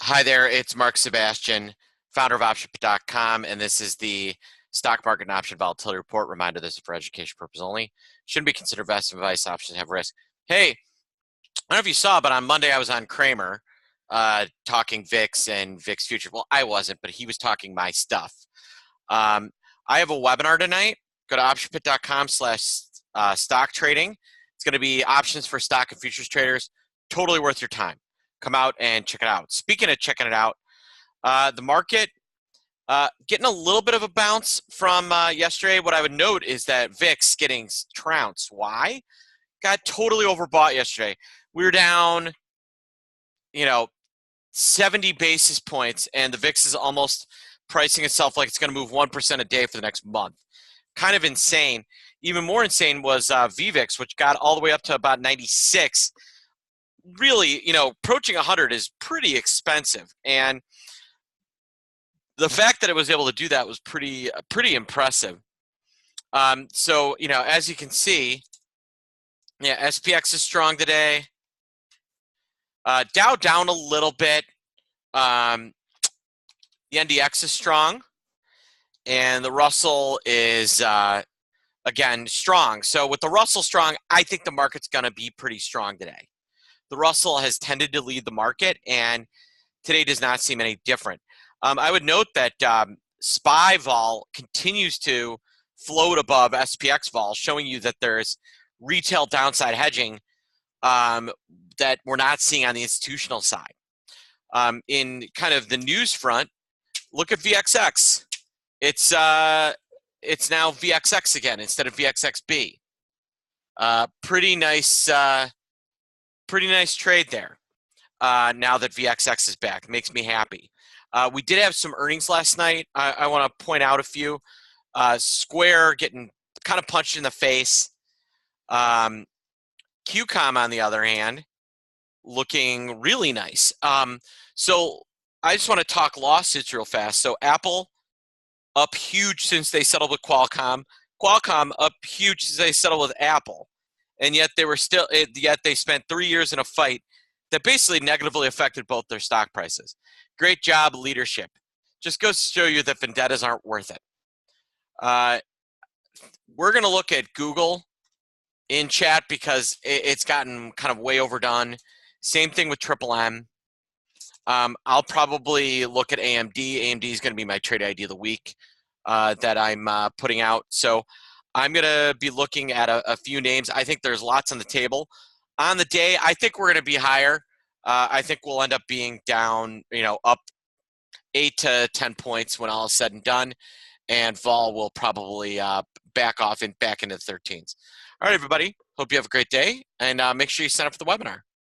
Hi there, it's Mark Sebastian, founder of OptionPit.com, and this is the Stock Market and Option Volatility Report. Reminder, this is for education purpose only. Shouldn't be considered investment advice. Options have risk. Hey, I don't know if you saw, but on Monday I was on Kramer talking VIX and VIX futures. Well, I wasn't, but he was talking my stuff. I have a webinar tonight. Go to OptionPit.com/stock trading. It's going to be options for stock and futures traders. Totally worth your time. Come out and check it out. Speaking of checking it out, the market getting a little bit of a bounce from yesterday. What I would note is that VIX getting trounced. Why? Got totally overbought yesterday. We were down, 70 basis points, and the VIX is almost pricing itself like it's going to move 1% a day for the next month. Kind of insane. Even more insane was VVIX, which got all the way up to about 96. Really, approaching 100 is pretty expensive, and the fact that it was able to do that was pretty impressive. So, as you can see, SPX is strong today. Dow down a little bit. The NDX is strong, and the Russell is again strong. So with the Russell strong, I think the market's going to be pretty strong today. The Russell has tended to lead the market, and today does not seem any different. I would note that SPY vol continues to float above SPX vol, showing you that there's retail downside hedging that we're not seeing on the institutional side. In kind of the news front, look at VXX. It's now VXX again instead of VXXB. Pretty nice trade there. Now that VXX is back, makes me happy. We did have some earnings last night. I want to point out a few. Square getting kind of punched in the face. QCOM, on the other hand, looking really nice. So I just want to talk lawsuits real fast. So Apple up huge since they settled with Qualcomm. Qualcomm up huge since they settled with Apple. And yet they spent 3 years in a fight that basically negatively affected both their stock prices. Great job, leadership. Just goes to show you that vendettas aren't worth it. We're going to look at Google in chat because it's gotten kind of way overdone. Same thing with Triple M. I'll probably look at AMD. AMD is going to be my trade ID of the week that I'm putting out. So I'm going to be looking at a few names. I think there's lots on the table. On the day, I think we're going to be higher. I think we'll end up being down, up 8 to 10 points when all is said and done. And vol will probably back off and back into the 13s. All right, everybody. Hope you have a great day. And make sure you sign up for the webinar.